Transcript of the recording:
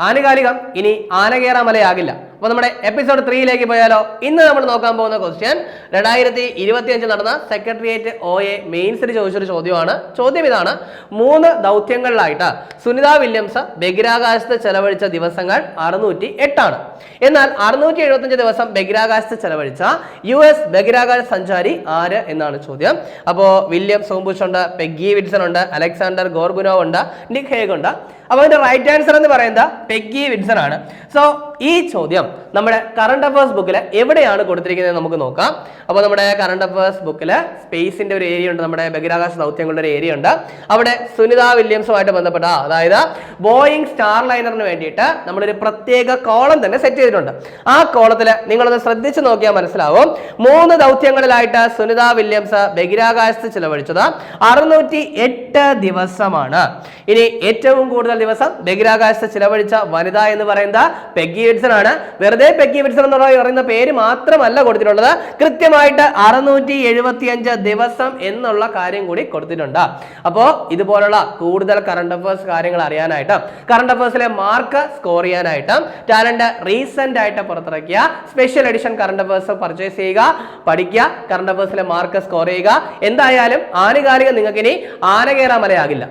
ആനുകാലികം ഇനി ആനകേറാമലയാകില്ല. അപ്പോൾ നമ്മുടെ എപ്പിസോഡ് 3 പോയാലോ? ഇന്ന് നമ്മൾ നോക്കാൻ പോകുന്ന ക്വസ്റ്റ്യൻ 2025 നടന്ന സെക്രട്ടേറിയറ്റ് OA മെയിൻസിൽ ചോദിച്ചൊരു ചോദ്യമാണ്. ചോദ്യം ഇതാണ്: 3 ദൗത്യങ്ങളിലായിട്ട് സുനിത വില്യംസ് ബഹിരാകാശത്ത് ചെലവഴിച്ച ദിവസങ്ങൾ 608 ആണ്. എന്നാൽ 675 ദിവസം ബഹിരാകാശത്ത് ചെലവഴിച്ച US ബഹിരാകാശ സഞ്ചാരി ആര് എന്നാണ് ചോദ്യം. അപ്പോൾ വില്യം സോംബുഷ് ഉണ്ട്, പെഗ്ഗി വിൽസൺ ഉണ്ട്, അലക്സാണ്ടർ ഗോർബുനോവ് ഉണ്ട്, നിക് ഹേഗ് ഉണ്ട്. അപ്പോൾ അതിന്റെ റൈറ്റ് ആൻസർ എന്ന് പറയുന്നത് പെഗ്ഗി വിൽസൺ ആണ്. സോ ഈ ചോദ്യം നമ്മുടെ കറണ്ട് അഫയേഴ്സ് ബുക്കിൽ എവിടെയാണ് കൊടുത്തിരിക്കുന്നത് നമുക്ക് നോക്കാം. അപ്പോൾ നമ്മുടെ കറണ്ട് അഫയേഴ്സ് ബുക്കിൽ സ്പേസിന്റെ ഒരു ഏരിയ ഉണ്ട്, നമ്മുടെ ബഹിരാകാശ ദൗത്യങ്ങളുടെ ഒരു ഏരിയ ഉണ്ട്. അവിടെ സുനിത വില്യംസുമായിട്ട് ബന്ധപ്പെട്ട, അതായത് ബോയിങ് സ്റ്റാർ ലൈനറിന് വേണ്ടിയിട്ട് നമ്മളൊരു പ്രത്യേക കോളം തന്നെ സെറ്റ് ചെയ്തിട്ടുണ്ട്. ആ കോളത്തിൽ നിങ്ങളൊന്ന് ശ്രദ്ധിച്ച് നോക്കിയാൽ മനസ്സിലാവും 3 ദൗത്യങ്ങളിലായിട്ട് സുനിത വില്യംസ് ബഹിരാകാശത്ത് ചിലവഴിച്ചത് 608 ദിവസമാണ്. ഇനി ഏറ്റവും കൂടുതൽ ദിവസം ബഹിരാകാശത്ത് ചിലവഴിച്ച വനിത എന്ന് പറയുന്നത് പെഗ്ഗി വിൽസൺ ആണ്. വെറുതെ പെഗ്ഗി വിൽസൺ എന്ന് പറയുന്ന പേര് മാത്രമല്ല കൊടുത്തിട്ടുള്ളത്, കൃത്യമായിട്ട് 675 ദിവസം എന്നുള്ള കാര്യം കൂടി കൊടുത്തിട്ടുണ്ട്. അപ്പോൾ ഇതുപോലുള്ള കൂടുതൽ കറണ്ട് അഫയേഴ്സ് കാര്യങ്ങൾ അറിയാനായിട്ട്, കറണ്ട് അഫയേഴ്സിലെ മാർക്ക് സ്കോർ ചെയ്യാനായിട്ട് ടാലന്റ് റീസെന്റ് ആയിട്ട് പുറത്തിറക്കിയ special edition current affairs purchase ചെയ്യുക, പഠിക്കുക, കറണ്ട് അഫയേഴ്സിലെ മാർക്ക് സ്കോർ ചെയ്യുക. എന്തായാലും ആനുകാലികം നിങ്ങൾക്ക് ഇനി ആനകേറാമലയാകില്ല.